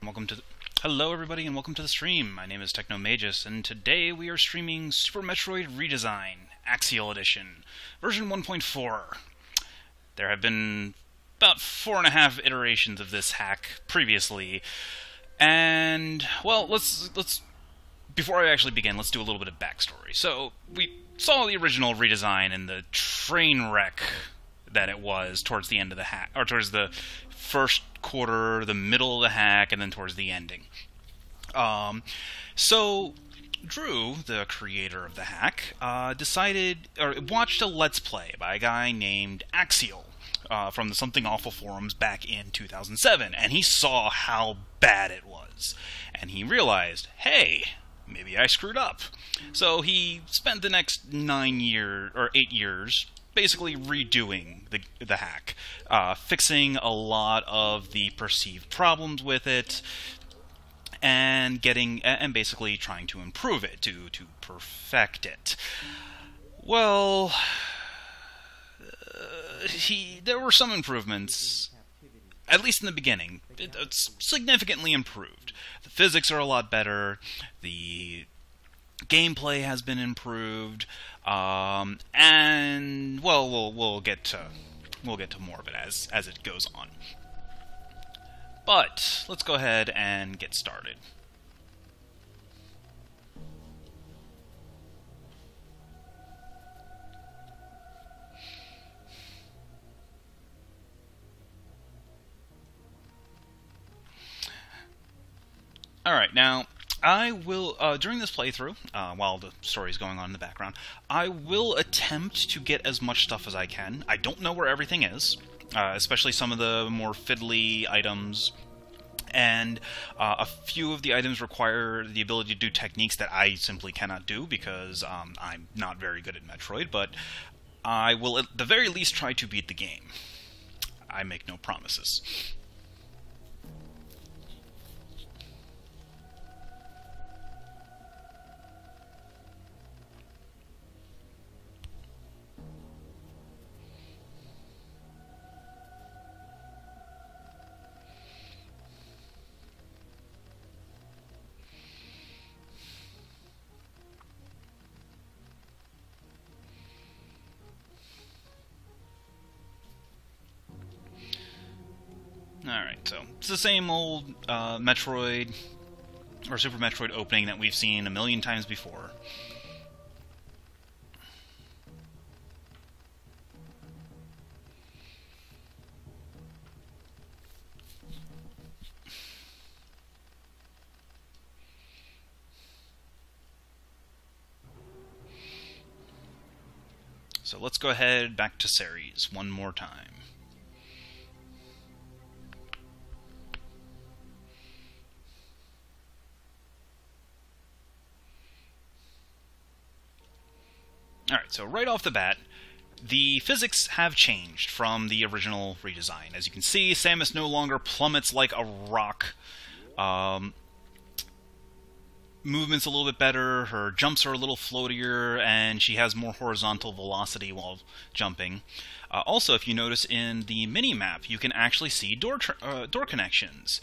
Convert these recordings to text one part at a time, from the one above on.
welcome to the... Hello everybody and welcome to the stream. My name is Technomagus, and today we are streaming Super Metroid Redesign Axeil Edition, version 1.4. There have been about 4.5 iterations of this hack previously, and, well, let's before I actually begin, let's do a little bit of backstory. So, we saw the original redesign and the train wreck that it was towards the end of the hack, or towards the first quarter, the middle of the hack, and then towards the ending. So Drew, the creator of the hack, watched a Let's Play by a guy named Axeil from the Something Awful forums back in 2007, and he saw how bad it was, and he realized, hey, maybe I screwed up. So he spent the next 8 years basically redoing the hack, fixing a lot of the perceived problems with it, and basically trying to improve it, to perfect it. Well, there were some improvements, at least in the beginning. It's significantly improved. The physics are a lot better, the gameplay has been improved, and well, we'll get to more of it as it goes on. But let's go ahead and get started. Alright, now, I will, during this playthrough, while the story is going on in the background, I will attempt to get as much stuff as I can. I don't know where everything is, especially some of the more fiddly items, and a few of the items require the ability to do techniques that I simply cannot do because I'm not very good at Metroid, but I will at the very least try to beat the game. I make no promises. Alright, so it's the same old Metroid, or Super Metroid opening that we've seen a million times before. So let's go ahead back to Ceres one more time. Alright, so right off the bat, the physics have changed from the original redesign. As you can see, Samus no longer plummets like a rock. Movement's a little bit better, her jumps are a little floatier, and she has more horizontal velocity while jumping. Also, if you notice in the mini-map, you can actually see door connections.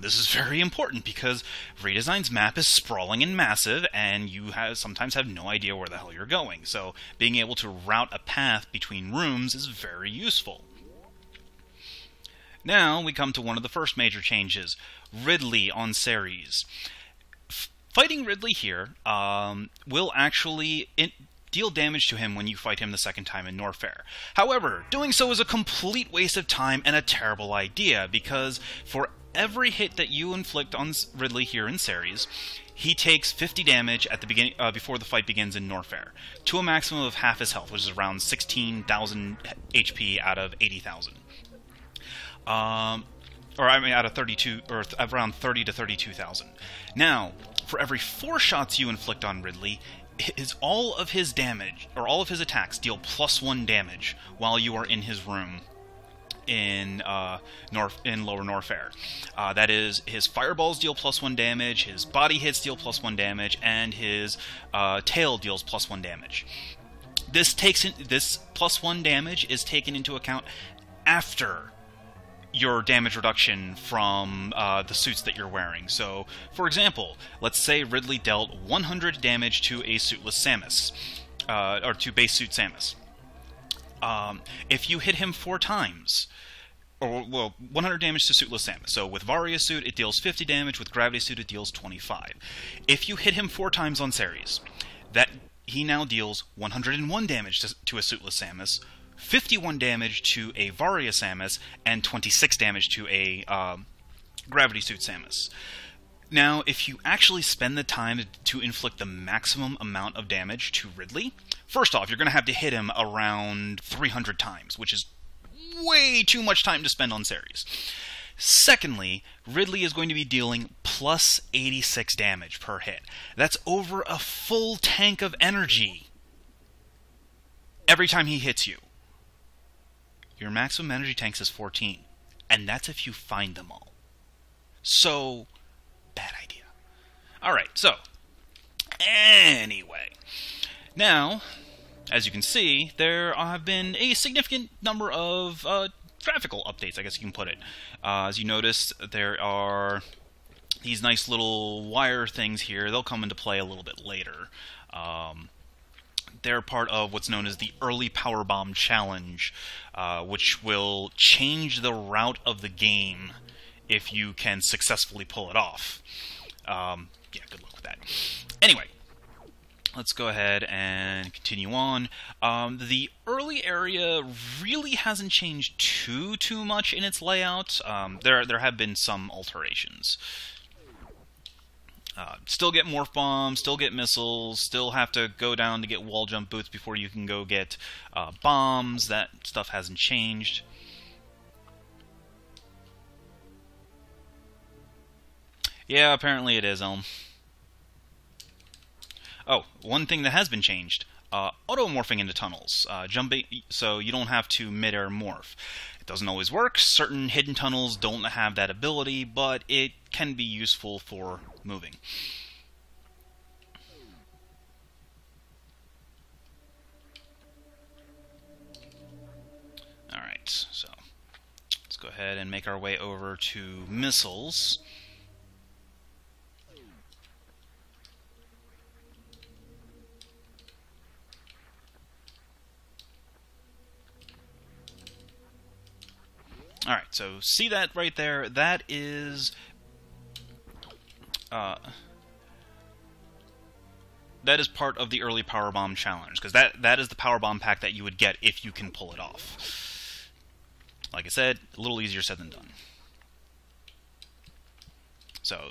This is very important because Redesign's map is sprawling and massive, and you sometimes have no idea where the hell you're going. So being able to route a path between rooms is very useful. Now we come to one of the first major changes, Ridley on Ceres. Fighting Ridley here will actually deal damage to him when you fight him the second time in Norfair. However, doing so is a complete waste of time and a terrible idea, because for every hit that you inflict on Ridley here in Ceres, he takes 50 damage at the beginning before the fight begins in Norfair, to a maximum of half his health, which is around 16,000 HP out of 80,000. Or I mean, out of 32, or around 30 to 32,000. Now, for every 4 shots you inflict on Ridley, all of his damage, or all of his attacks, deal +1 damage while you are in his room in Lower Norfair. That is, his fireballs deal +1 damage, his body hits deal +1 damage, and his tail deals +1 damage. This +1 damage is taken into account after your damage reduction from the suits that you're wearing. So, for example, let's say Ridley dealt 100 damage to a suitless Samus, or to base suit Samus. If you hit him 4 times, or, well, 100 damage to suitless Samus. So with Varia suit, it deals 50 damage, with Gravity suit, it deals 25. If you hit him 4 times on Ceres, that he now deals 101 damage to a suitless Samus, 51 damage to a Varia Samus, and 26 damage to a Gravity Suit Samus. Now, if you actually spend the time to inflict the maximum amount of damage to Ridley, first off, you're going to have to hit him around 300 times, which is way too much time to spend on Ceres. Secondly, Ridley is going to be dealing plus 86 damage per hit. That's over a full tank of energy every time he hits you. Your maximum energy tanks is 14, and that's if you find them all. So, bad idea. Alright, so, anyway. Now, as you can see, there have been a significant number of graphical updates, I guess you can put it. As you notice, there are these nice little wire things here. They'll come into play a little bit later. They're part of what's known as the Early Powerbomb Challenge, which will change the route of the game if you can successfully pull it off. Yeah, good luck with that. Anyway, let's go ahead and continue on. The early area really hasn't changed too much in its layout. There have been some alterations. Still get morph bombs, still get missiles, still have to go down to get wall jump boots before you can go get bombs. That stuff hasn't changed. Yeah, apparently it is, Oh, one thing that has been changed. Auto-morphing into tunnels. Jumping, so you don't have to mid-air morph. It doesn't always work. Certain hidden tunnels don't have that ability, but it can be useful for moving. Alright, so let's go ahead and make our way over to missiles. Alright, so see that right there? That is part of the Early Powerbomb Challenge, because that is the Powerbomb pack that you would get if you can pull it off. Like I said, a little easier said than done. So,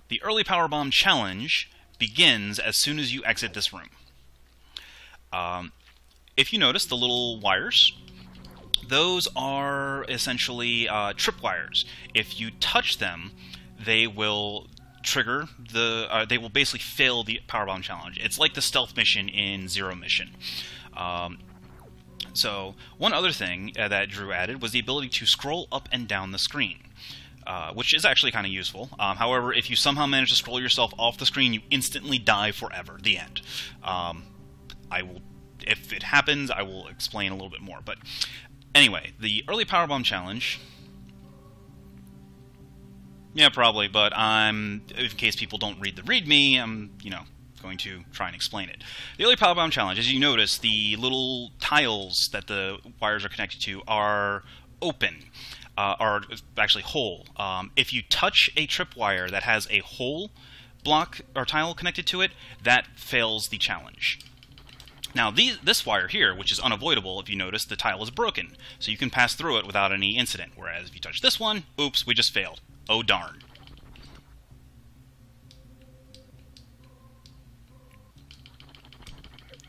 the Early Powerbomb Challenge begins as soon as you exit this room. If you notice the little wires, those are essentially tripwires. If you touch them, they will trigger the. They will basically fail the Powerbomb Challenge. It's like the stealth mission in Zero Mission. So one other thing that Drew added was the ability to scroll up and down the screen, which is actually kind of useful. However, if you somehow manage to scroll yourself off the screen, you instantly die forever. The end. I will, if it happens, I will explain a little bit more. But anyway, the Early Powerbomb Challenge. Yeah, probably, but in case people don't read the README, I'm, going to try and explain it. The Early Powerbomb Challenge, as you notice, the little tiles that the wires are connected to are open, are actually whole. If you touch a tripwire that has a hole block or tile connected to it, that fails the challenge. Now, this wire here, which is unavoidable, if you notice, the tile is broken, so you can pass through it without any incident, whereas if you touch this one, oops, we just failed. Oh darn.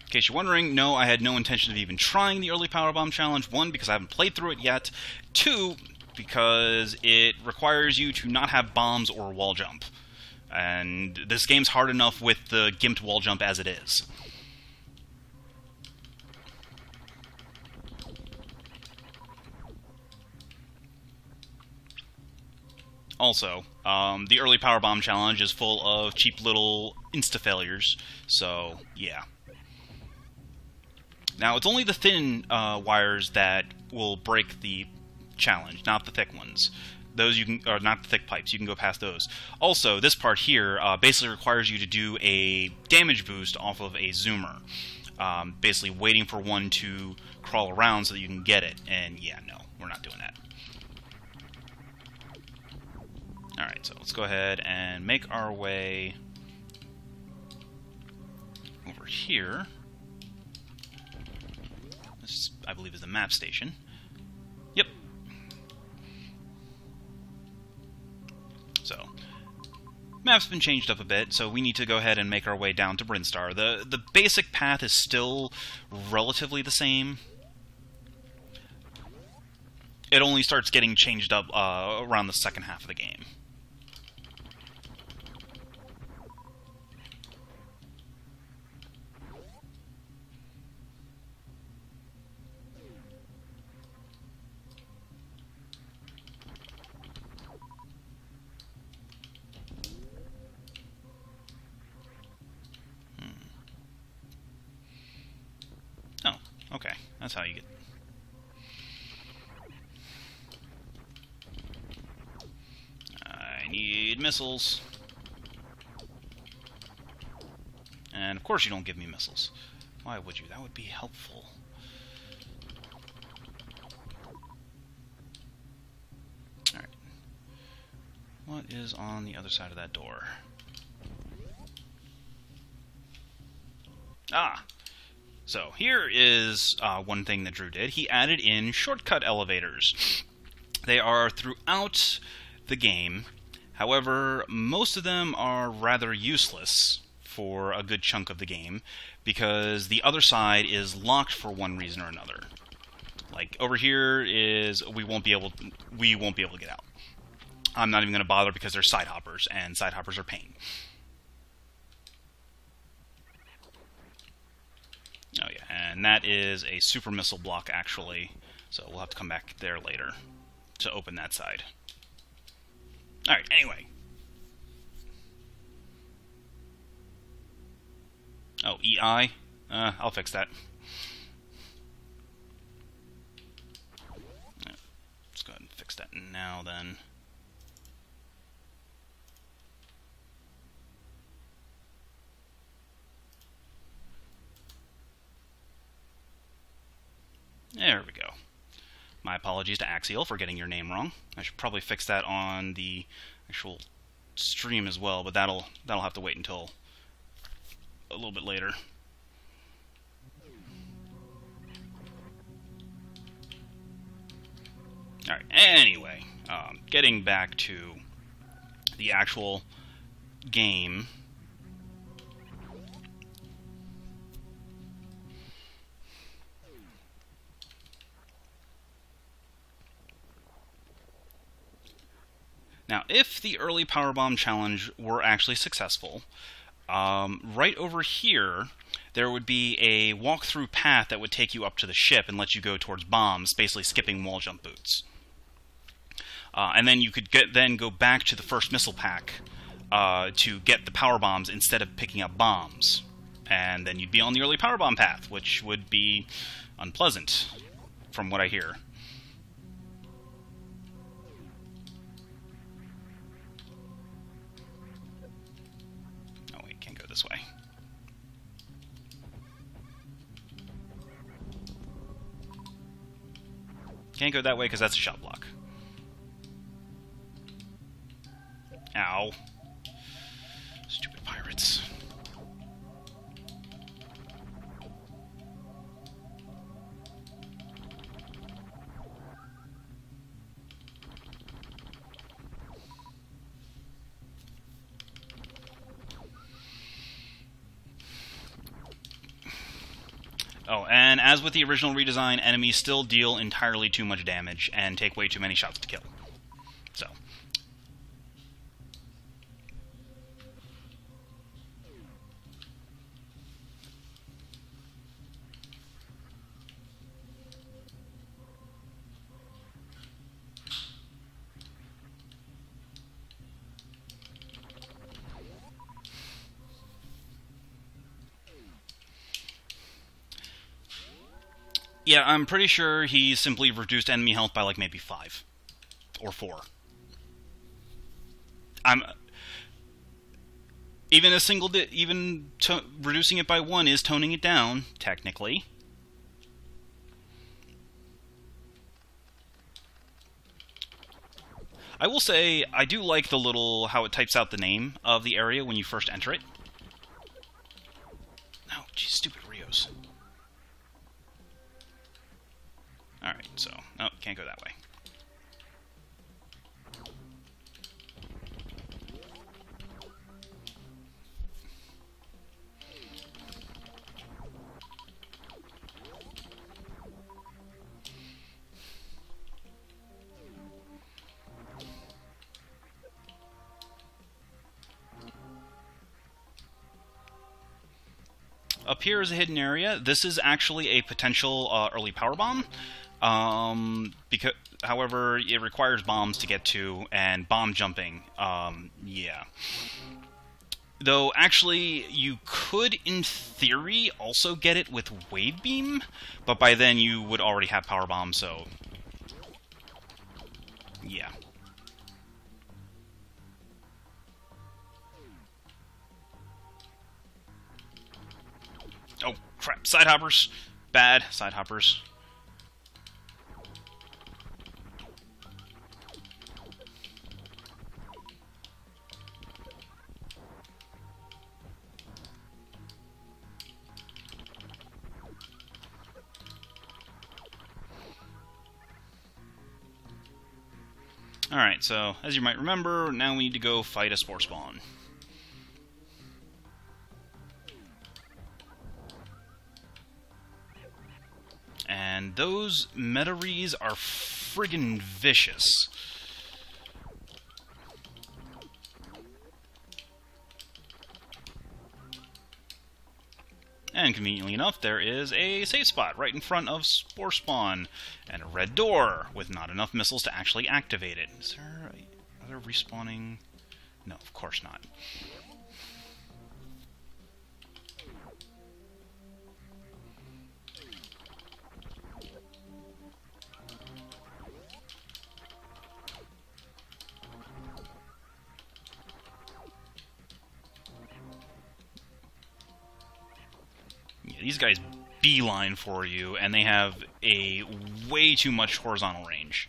In case you're wondering, no, I had no intention of even trying the Early Powerbomb Challenge. 1, because I haven't played through it yet. 2, because it requires you to not have bombs or wall jump. And this game's hard enough with the gimped wall jump as it is. Also, the Early Powerbomb Challenge is full of cheap little insta-failures, so yeah. Now, it's only the thin wires that will break the challenge, not the thick ones. Those you can, or not the thick pipes, you can go past those. Also, this part here basically requires you to do a damage boost off of a zoomer. Basically waiting for one to crawl around so that you can get it. And yeah, no, we're not doing that. Alright, so let's go ahead and make our way over here. This, I believe, is the map station. Yep. So, map's been changed up a bit, so we need to go ahead and make our way down to Brinstar. The basic path is still relatively the same. It only starts getting changed up around the second half of the game. Okay, that's how you get... I need missiles. And of course you don't give me missiles. Why would you? That would be helpful. Alright. What is on the other side of that door? Ah! So, here is one thing that Drew did. He added in shortcut elevators. They are throughout the game. However, most of them are rather useless for a good chunk of the game, because the other side is locked for one reason or another. Like, over here is we won't be able to get out. I'm not even going to bother because they're side hoppers, and side hoppers are pain. Oh yeah, and that is a super missile block, actually, so we'll have to come back there later to open that side. Alright, anyway. Oh, EI? I'll fix that. Let's go ahead and fix that now, then. There we go. My apologies to Axeil for getting your name wrong. I should probably fix that on the actual stream as well, but that'll have to wait until a little bit later. Alright, anyway, getting back to the actual game. Now, if the early Powerbomb challenge were actually successful, right over here, there would be a walk-through path that would take you up to the ship and let you go towards bombs, basically skipping wall jump boots. And then you could then go back to the first missile pack to get the power bombs instead of picking up bombs. And then you'd be on the early Powerbomb path, which would be unpleasant, from what I hear. This way. Can't go that way because that's a shot block. Ow. Stupid pirates. Oh, and as with the original redesign, enemies still deal entirely too much damage and take way too many shots to kill. So. Yeah, I'm pretty sure he simply reduced enemy health by like maybe 5 or 4. I'm even a single reducing it by 1 is toning it down technically. I will say I do like the little how it types out the name of the area when you first enter it. Oh, geez, stupid Rios. Alright, so... Oh, can't go that way. Up here is a hidden area. This is actually a potential early Powerbomb. However, it requires bombs to get to, and bomb jumping, yeah. Though, actually, you could, in theory, also get it with Wave Beam, but by then you would already have Powerbomb, so... yeah. Oh, crap. Side hoppers. Bad side hoppers. Alright, so, as you might remember, now we need to go fight a Spore Spawn. And those Metaries are friggin' vicious. And conveniently enough, there is a safe spot right in front of Spore Spawn, and a red door with not enough missiles to actually activate it. Is there... are there respawning? No, of course not. These guys beeline for you, and they have a way too much horizontal range.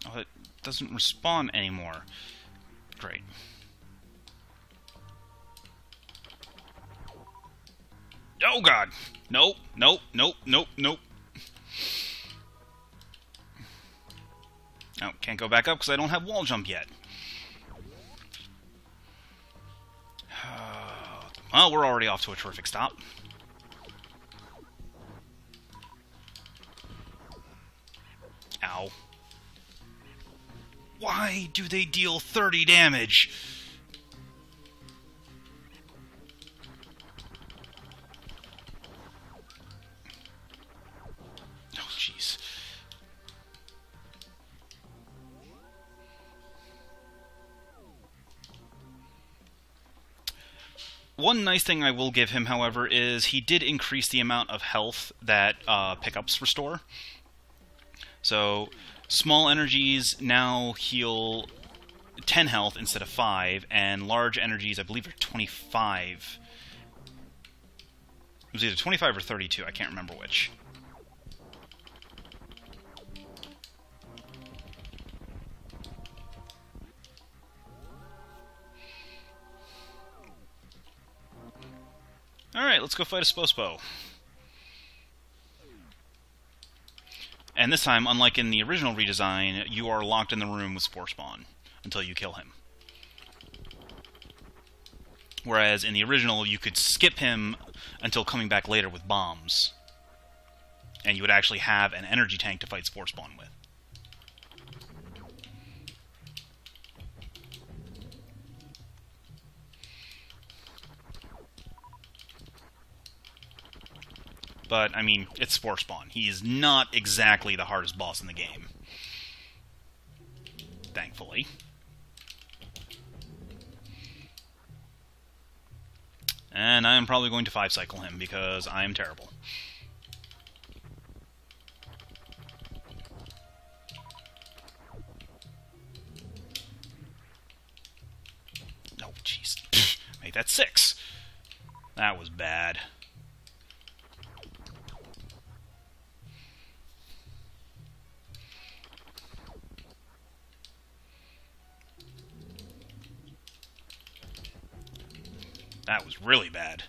Oh, it doesn't respawn anymore. Great. Oh god! Nope, nope, nope, nope, nope. Oh, can't go back up because I don't have wall jump yet. Well, we're already off to a terrific stop. Ow. Why do they deal 30 damage? Oh, jeez. One nice thing I will give him, however, is he did increase the amount of health that pickups restore. So, small energies now heal 10 health instead of 5, and large energies, I believe, are 25. It was either 25 or 32, I can't remember which. Alright, let's go fight a Spospo. And this time, unlike in the original redesign, you are locked in the room with Spore Spawn until you kill him. Whereas in the original, you could skip him until coming back later with bombs. And you would actually have an energy tank to fight Spore Spawn with. But, I mean, it's Spore Spawn. He is not exactly the hardest boss in the game. thankfully. And I am probably going to 5-cycle him, because I am terrible. Oh, jeez. Make that 6. That was bad. That was really bad.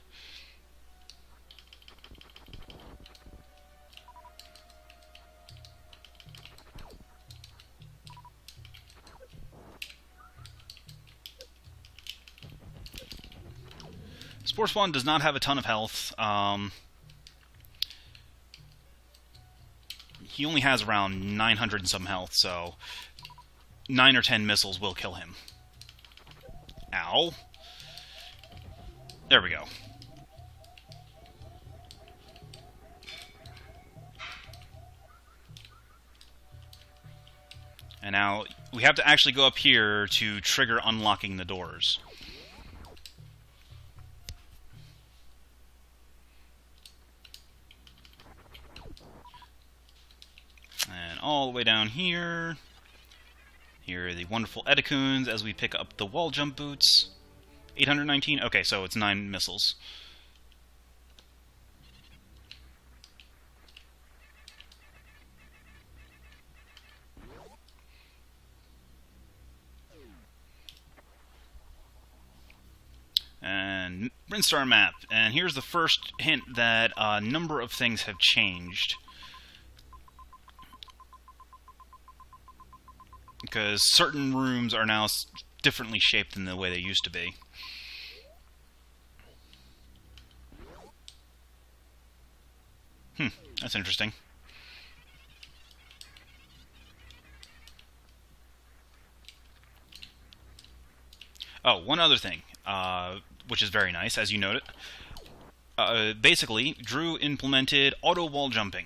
Sports One does not have a ton of health. He only has around 900 and some health, so 9 or 10 missiles will kill him. Ow. There we go. And now we have to actually go up here to trigger unlocking the doors. And all the way down here. Here are the wonderful Edicoons as we pick up the wall jump boots. 819? Okay, so it's 9 missiles. And Brinstar map. And here's the first hint that a number of things have changed. Because certain rooms are now differently shaped than the way they used to be. That's interesting. Oh, one other thing, which is very nice, as you noted. Basically, Drew implemented auto wall jumping,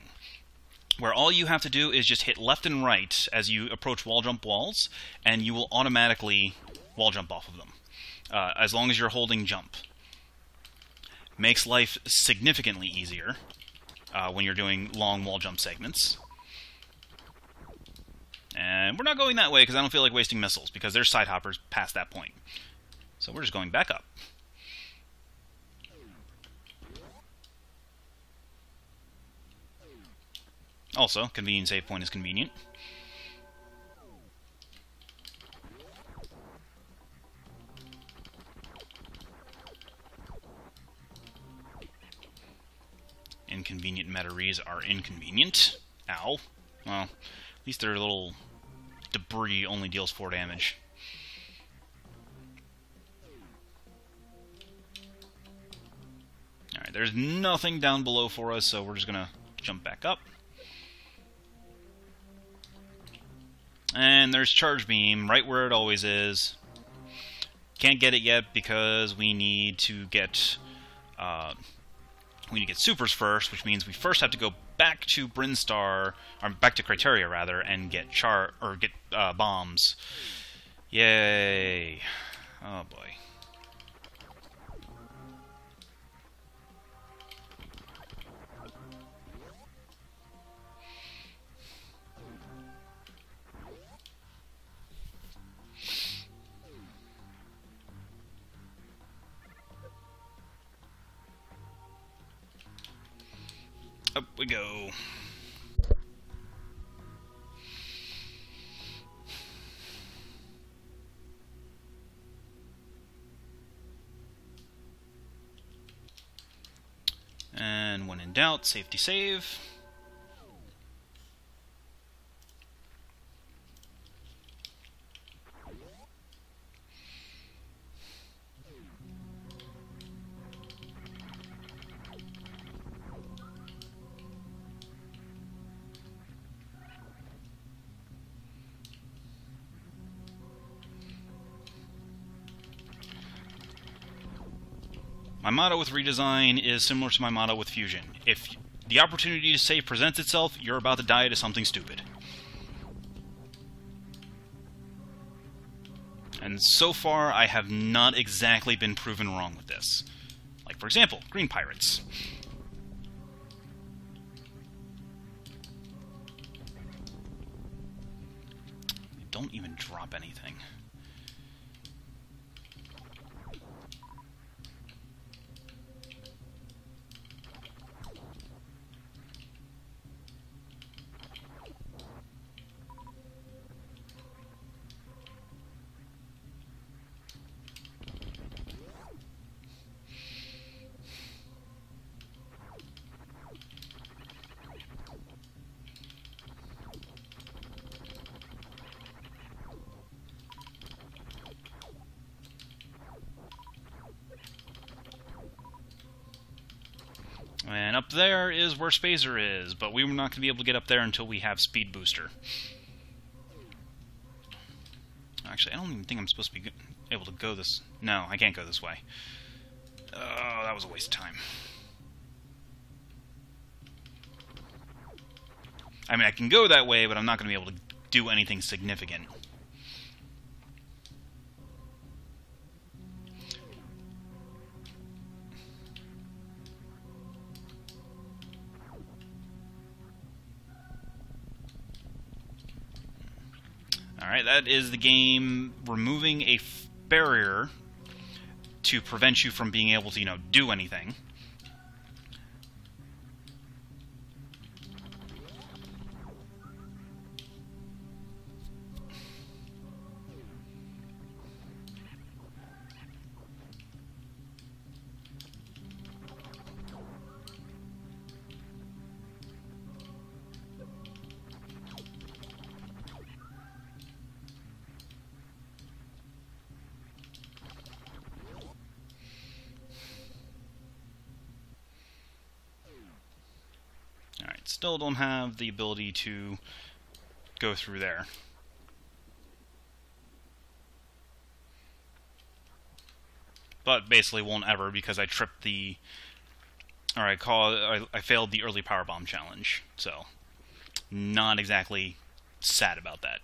where all you have to do is just hit left and right as you approach wall jump walls, and you will automatically wall jump off of them, as long as you're holding jump. Makes life significantly easier when you're doing long wall jump segments. And we're not going that way because I don't feel like wasting missiles, because there's side hoppers past that point. So we're just going back up. Also, convenient save point is convenient. Inconvenient Metaries are inconvenient. Ow. Well, at least their little debris only deals 4 damage. Alright, there's nothing down below for us, so we're just gonna jump back up. And there's Charge Beam, right where it always is. Can't get it yet because we need to get supers first, which means we first have to go back to Brinstar, or back to Criteria rather, and get bombs. Yay! Oh boy. Up we go. And when in doubt, safety save. My motto with Redesign is similar to my motto with Fusion. If the opportunity to save presents itself, you're about to die to something stupid. And so far, I have not exactly been proven wrong with this. Like, for example, green pirates. They don't even drop anything. And up there is where Spazer is, but we're not going to be able to get up there until we have Speed Booster. Actually, I don't even think I'm supposed to be able to go this... No, I can't go this way. Oh, that was a waste of time. I mean, I can go that way, but I'm not going to be able to do anything significant. Alright, that is the game removing a barrier to prevent you from being able to, do anything. Still don't have the ability to go through there. But basically won't ever because I tripped the... Or I failed the early Powerbomb challenge. So, not exactly sad about that.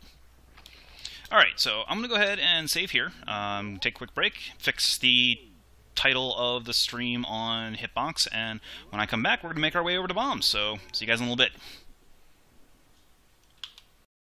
Alright, so I'm going to go ahead and save here. Take a quick break, fix the title of the stream on Hitbox, and when I come back, we're going to make our way over to bombs. So, see you guys in a little bit.